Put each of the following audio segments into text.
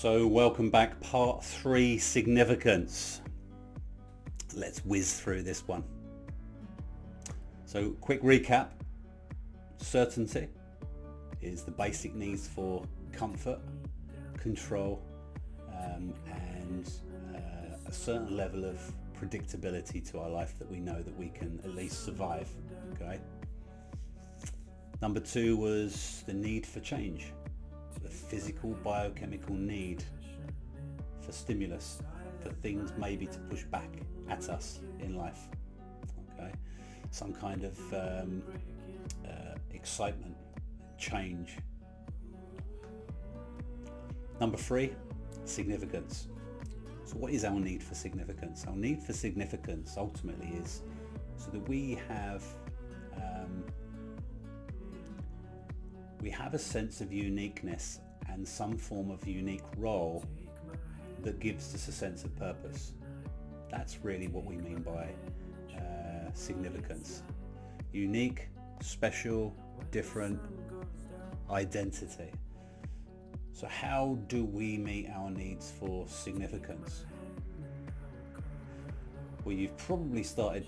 So welcome back, part 3, significance. Let's whiz through this one. So quick recap. Certainty is the basic needs for comfort, control, and a certain level of predictability to our life that we know that we can at least survive. Okay. Number 2 was the need for change. The physical biochemical need for stimulus, for things maybe to push back at us in life. Okay, some kind of excitement, change. Number 3, significance. So what is our need for significance? Our need for significance ultimately is so that we have a sense of uniqueness and some form of unique role that gives us a sense of purpose. That's really what we mean by significance. Unique, special, different identity. So how do we meet our needs for significance? Well, you've probably started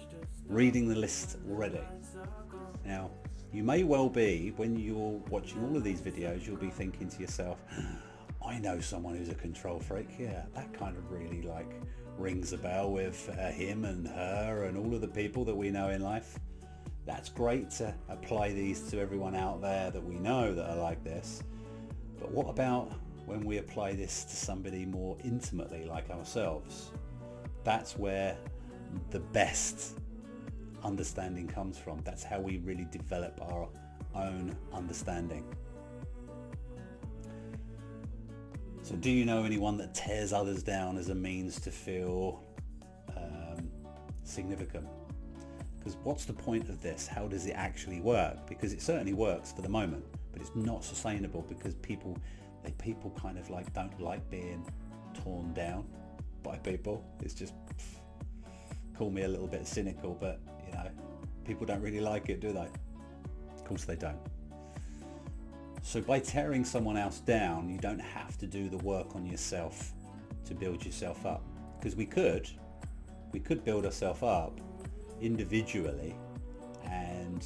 reading the list already. Now, you may well be, when you're watching all of these videos, you'll be thinking to yourself, I know someone who's a control freak. Yeah, that kind of really rings a bell with him and her and all of the people that we know in life. That's great to apply these to everyone out there that we know that are like this. But what about when we apply this to somebody more intimately like ourselves? That's where the best understanding comes from. That's how we really develop our own understanding. So do you know anyone that tears others down as a means to feel significant? Because what's the point of this? How does it actually work? Because it certainly works for the moment, but it's not sustainable because people kind of don't like being torn down by people. It's just, call me a little bit cynical, but people don't really like it, do they? Of course they don't. So by tearing someone else down, you don't have to do the work on yourself to build yourself up. Because we could build ourselves up individually and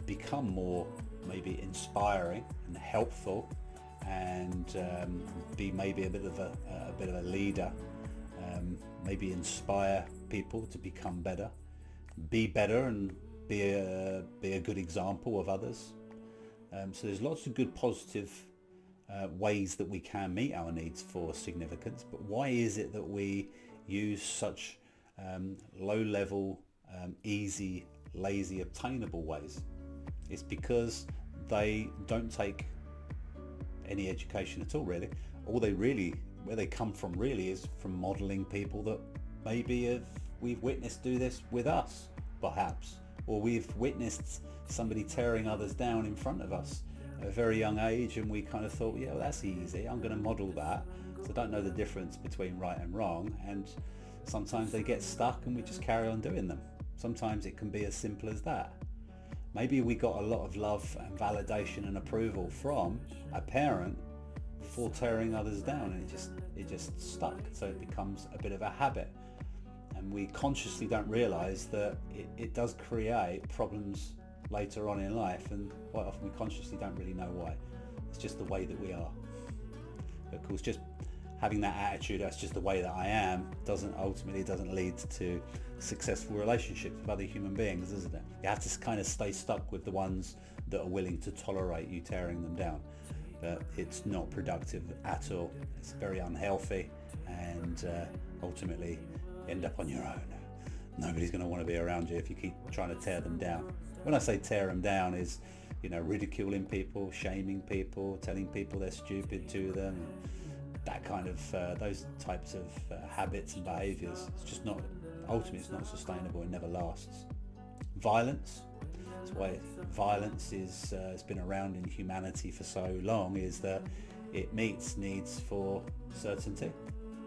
become more maybe inspiring and helpful, and be maybe a bit of a leader, maybe inspire people to become better, be better, and be a good example of others. So there's lots of good positive ways that we can meet our needs for significance. But why is it that we use such low-level, easy, lazy, obtainable ways? It's because they don't take any education at all, really. Where they come from really is from modeling people that maybe we've witnessed do this with us, perhaps, or we've witnessed somebody tearing others down in front of us at a very young age, and we kind of thought, yeah, well, that's easy, I'm going to model that. So I don't know the difference between right and wrong, and sometimes they get stuck and we just carry on doing them. Sometimes it can be as simple as that. Maybe we got a lot of love and validation and approval from a parent for tearing others down, and it just stuck, so it becomes a bit of a habit. And we consciously don't realize that it does create problems later on in life, and quite often we consciously don't really know why. It's just the way that we are. Of course, just having that attitude, that's just the way that I am, doesn't lead to successful relationships with other human beings, isn't it? You have to kind of stay stuck with the ones that are willing to tolerate you tearing them down. But it's not productive at all. It's very unhealthy, and ultimately end up on your own. Nobody's going to want to be around you if you keep trying to tear them down. When I say tear them down, is ridiculing people, shaming people, telling people they're stupid to them, that kind of those types of habits and behaviours. It's just not, ultimately it's not sustainable and never lasts. Violence, that's why violence is it's been around in humanity for so long, is that it meets needs for certainty,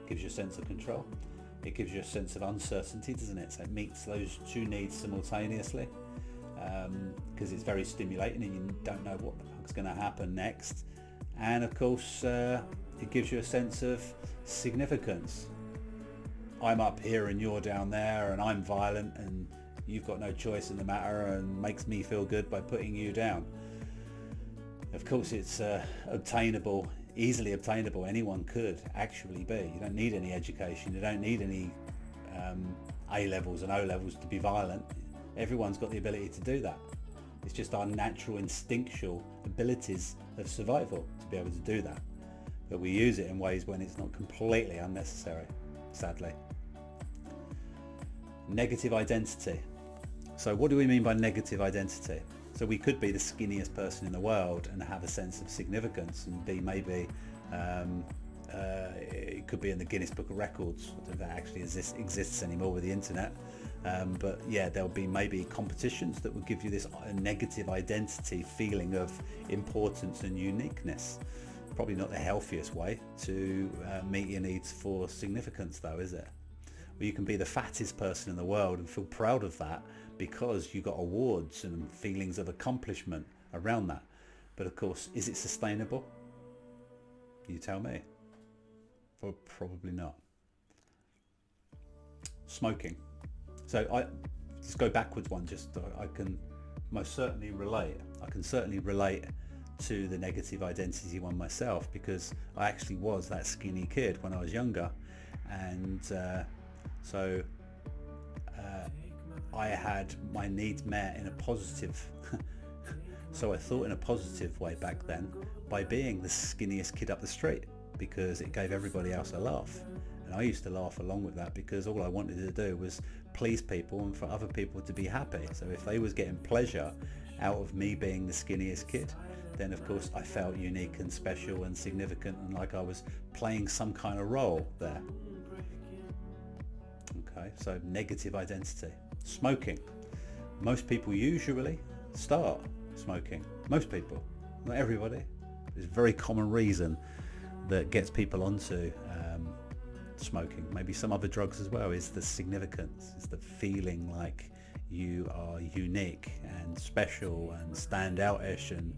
gives you a sense of control. It gives you a sense of uncertainty, doesn't it? So it meets those two needs simultaneously, because it's very stimulating and you don't know what the fuck's going to happen next. And of course, it gives you a sense of significance. I'm up here and you're down there, and I'm violent and you've got no choice in the matter, and makes me feel good by putting you down. Of course, it's obtainable, easily obtainable. Anyone could actually be. You don't need any education. You don't need any A levels and O levels to be violent. Everyone's got the ability to do that. It's just our natural instinctual abilities of survival to be able to do that. But we use it in ways when it's not completely unnecessary, sadly. Negative identity. So what do we mean by negative identity? So we could be the skinniest person in the world and have a sense of significance and be maybe, it could be in the Guinness Book of Records. I don't know if that actually exists anymore with the internet. But yeah, there'll be maybe competitions that will give you this negative identity feeling of importance and uniqueness. Probably not the healthiest way to meet your needs for significance though, is it? Well, you can be the fattest person in the world and feel proud of that because you got awards and feelings of accomplishment around that. But of course, is it sustainable? You tell me. Well, probably not. Smoking. So I just go backwards one, just I can most certainly relate. I can certainly relate to the negative identity one myself, because I actually was that skinny kid when I was younger, and so I had my needs met in a positive so I thought in a positive way back then by being the skinniest kid up the street, because it gave everybody else a laugh. And I used to laugh along with that because all I wanted to do was please people and for other people to be happy. So if they was getting pleasure out of me being the skinniest kid, then of course I felt unique and special and significant and like I was playing some kind of role there. Okay, so negative identity. Smoking. Most people usually start smoking. Most people, not everybody. There's a very common reason that gets people onto smoking, maybe some other drugs as well, is the significance, is the feeling like you are unique and special and stand out-ish, and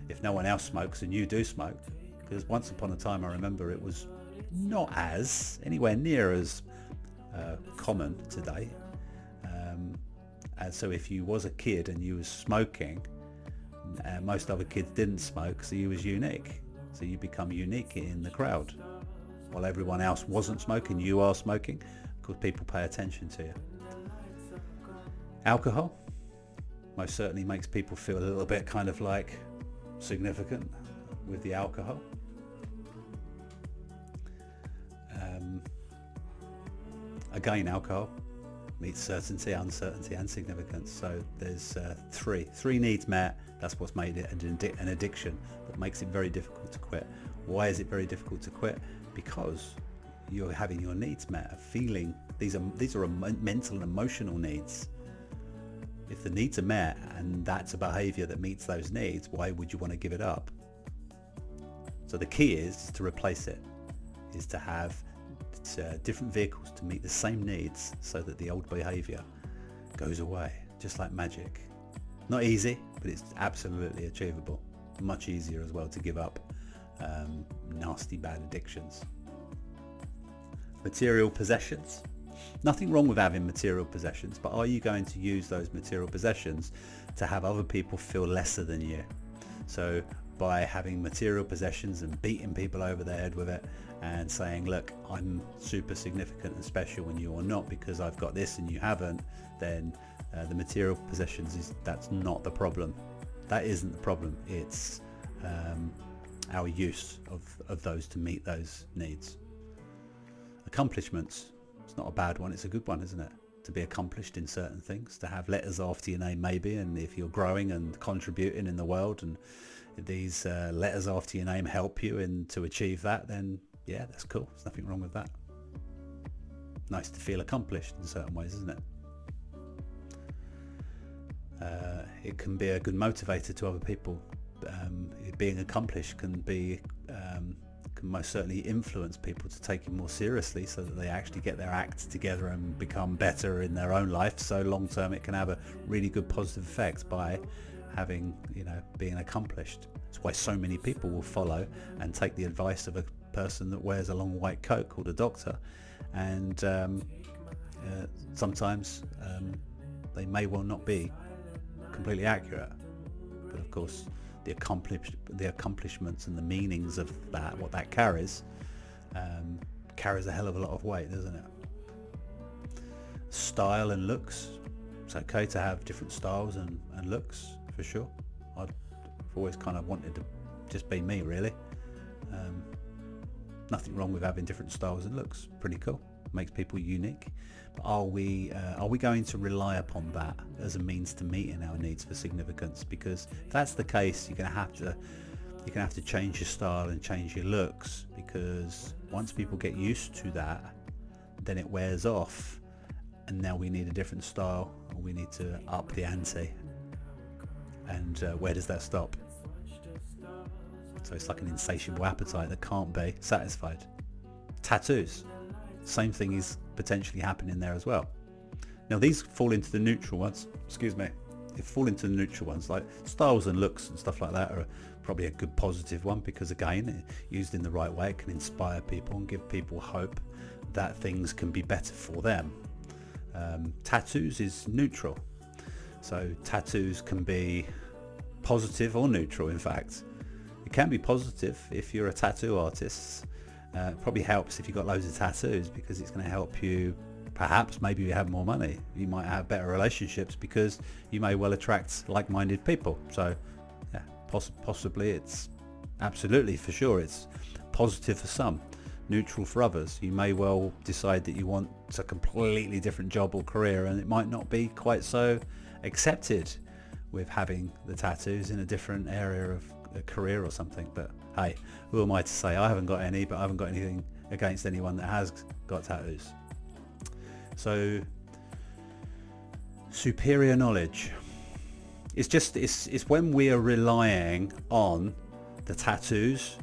if no one else smokes and you do smoke, because once upon a time I remember it was not as anywhere near as common today, and so if you was a kid and you was smoking, most other kids didn't smoke, so you was unique, so you become unique in the crowd. While everyone else wasn't smoking, you are smoking, because people pay attention to you. Alcohol most certainly makes people feel a little bit kind of like significant with the alcohol. Again, alcohol meets certainty, uncertainty and significance. So there's three needs met. That's what's made it an addiction that makes it very difficult to quit. Why is it very difficult to quit? Because you're having your needs met, a feeling. These are mental and emotional needs. If the needs are met and that's a behavior that meets those needs, why would you want to give it up? So the key is to replace it, is to have different vehicles to meet the same needs so that the old behavior goes away, just like magic. Not easy, but it's absolutely achievable. Much easier as well to give up nasty bad addictions. Material possessions. Nothing wrong with having material possessions, but are you going to use those material possessions to have other people feel lesser than you? So by having material possessions and beating people over the head with it and saying, look, I'm super significant and special and you're not because I've got this and you haven't, then the material possessions, that's not the problem. That isn't the problem. It's our use of those to meet those needs. Accomplishments. It's not a bad one, it's a good one, isn't it? To be accomplished in certain things, to have letters after your name maybe, and if you're growing and contributing in the world and these letters after your name help you in to achieve that, then yeah, that's cool. There's nothing wrong with that. Nice to feel accomplished in certain ways, isn't it? It can be a good motivator to other people. Being accomplished can most certainly influence people to take it more seriously so that they actually get their act together and become better in their own life. So long term it can have a really good positive effect by having, being accomplished. That's why so many people will follow and take the advice of a person that wears a long white coat called a doctor, and sometimes they may well not be completely accurate, but of course the accomplishments and the meanings of that, what that carries a hell of a lot of weight, doesn't it? Style and looks. It's okay to have different styles and looks, for sure. I've always kind of wanted to just be me, really. Nothing wrong with having different styles and looks. Pretty cool. Makes people unique. But are we going to rely upon that as a means to meeting our needs for significance? Because if that's the case, you're going to have to change your style and change your looks, because once people get used to that, then it wears off, and now we need a different style, or we need to up the ante. And where does that stop? So it's like an insatiable appetite that can't be satisfied. Tattoos, same thing is potentially happening there as well. Now these fall into the neutral ones. They fall into the neutral ones, like styles and looks and stuff like that are probably a good positive one, because again, used in the right way, it can inspire people and give people hope that things can be better for them. Tattoos is neutral. So tattoos can be positive or neutral. In fact, it can be positive if you're a tattoo artist. It probably helps if you've got loads of tattoos, because it's going to help you. Perhaps maybe you have more money, you might have better relationships, because you may well attract like-minded people. So yeah, possibly it's absolutely, for sure, it's positive for some, neutral for others. You may well decide that you want a completely different job or career, and it might not be quite so accepted with having the tattoos in a different area of a career or something. But hey, who am I to say? I haven't got any, but I haven't got anything against anyone that has got tattoos. So superior knowledge, it's when we are relying on the tattoos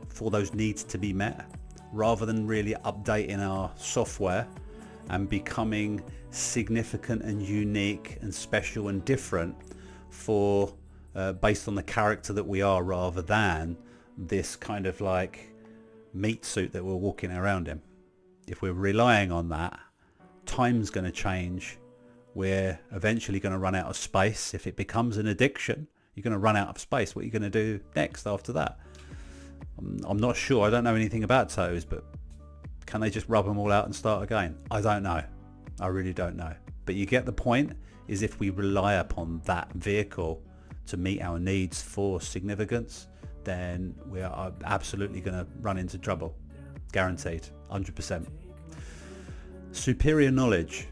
for those needs to be met, rather than really updating our software and becoming significant and unique and special and different for based on the character that we are, rather than this kind of like meat suit that we're walking around in. If we're relying on that, time's going to change. We're eventually going to run out of space. If it becomes an addiction, you're going to run out of space. What are you going to do next after that? I'm not sure. I don't know anything about toes, but can they just rub them all out and start again? I don't know. I really don't know. But you get the point, is if we rely upon that vehicle to meet our needs for significance, then we are absolutely going to run into trouble. Guaranteed, 100%. Superior knowledge.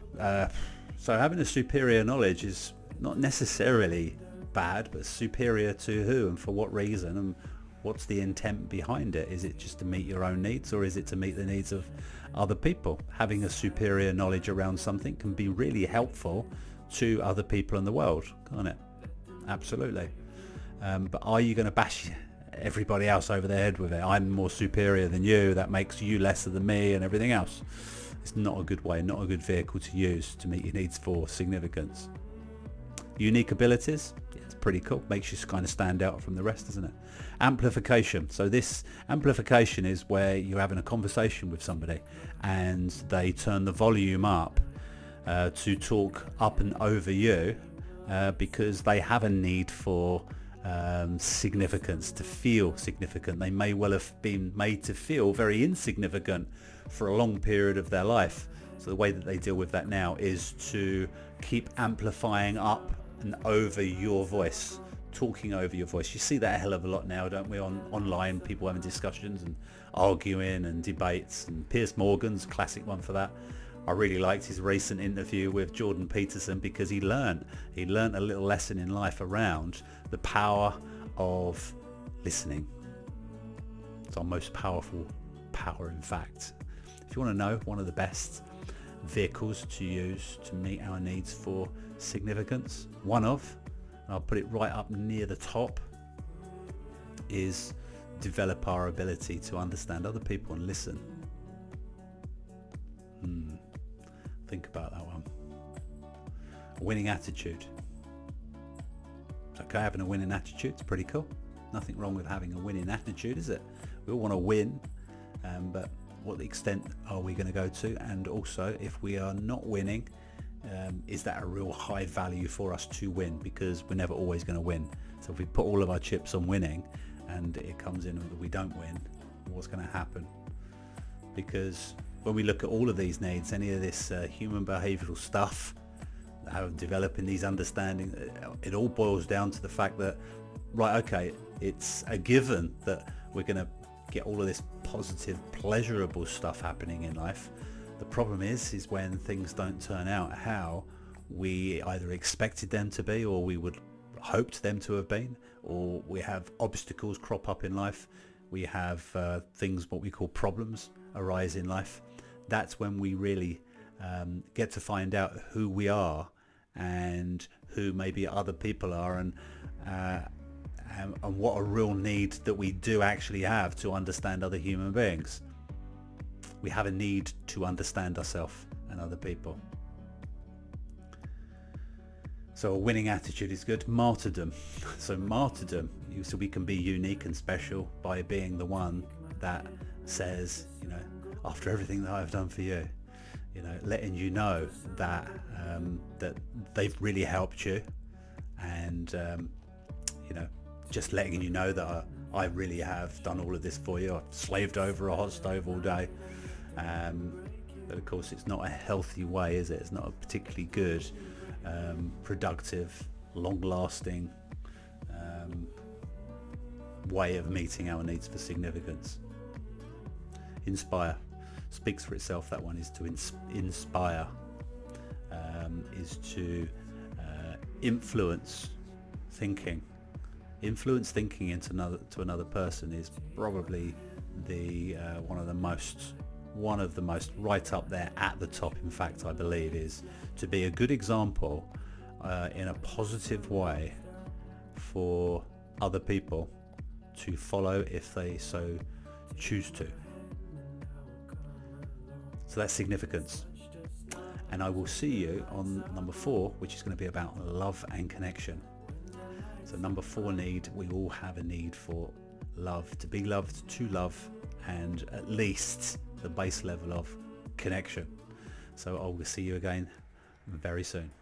So having a superior knowledge is not necessarily bad, but superior to who and for what reason, and what's the intent behind it? Is it just to meet your own needs, or is it to meet the needs of other people? Having a superior knowledge around something can be really helpful to other people in the world, can't it? Absolutely. But are you going to bash everybody else over their head with it? I'm more superior than you, that makes you lesser than me, and everything else. It's not a good way, not a good vehicle to use to meet your needs for significance. Unique abilities, it's pretty cool, makes you kind of stand out from the rest, doesn't it? Amplification. So this amplification is where you're having a conversation with somebody and they turn the volume up to talk up and over you because they have a need for significance, to feel significant. They may well have been made to feel very insignificant for a long period of their life. So the way that they deal with that now is to keep amplifying up and over your voice, talking over your voice. You see that a hell of a lot now, don't we, online, people having discussions and arguing and debates, and Piers Morgan's a classic one for that. I really liked his recent interview with Jordan Peterson because he learned a little lesson in life around the power of listening. It's our most powerful power, in fact. If you want to know one of the best vehicles to use to meet our needs for significance, and I'll put it right up near the top, is develop our ability to understand other people and listen. Think about that one. A winning attitude. It's okay having a winning attitude. It's pretty cool. Nothing wrong with having a winning attitude, is it? We all want to win, but what extent are we going to go to? And also, if we are not winning, is that a real high value for us to win? Because we're never always going to win. So if we put all of our chips on winning and it comes in that we don't win, what's going to happen? Because when we look at all of these needs, any of this human behavioral stuff, how developing these understanding, it all boils down to the fact that, right, okay, it's a given that we're going to get all of this positive, pleasurable stuff happening in life. The problem is when things don't turn out how we either expected them to be, or we would hoped them to have been, or we have obstacles crop up in life. We have things, what we call problems, arise in life. That's when we really get to find out who we are and who maybe other people are, and what a real need that we do actually have to understand other human beings. We have a need to understand ourselves and other people. So a winning attitude is good. Martyrdom. So martyrdom, so we can be unique and special by being the one that says, after everything that I've done for you, letting you know that that they've really helped you, and just letting you know that I really have done all of this for you. I've slaved over a hot stove all day, but of course it's not a healthy way, is it? It's not a particularly good, productive, long-lasting way of meeting our needs for significance. Inspire speaks for itself. That one is to inspire, is to influence thinking. Influence thinking into another person is probably the one of the most right up there at the top. In fact, I believe is to be a good example in a positive way for other people to follow if they so choose to. So that's significance. And I will see you on number 4, which is going to be about love and connection. So number 4 need, we all have a need for love, to be loved, to love, and at least the base level of connection. So I will see you again very soon.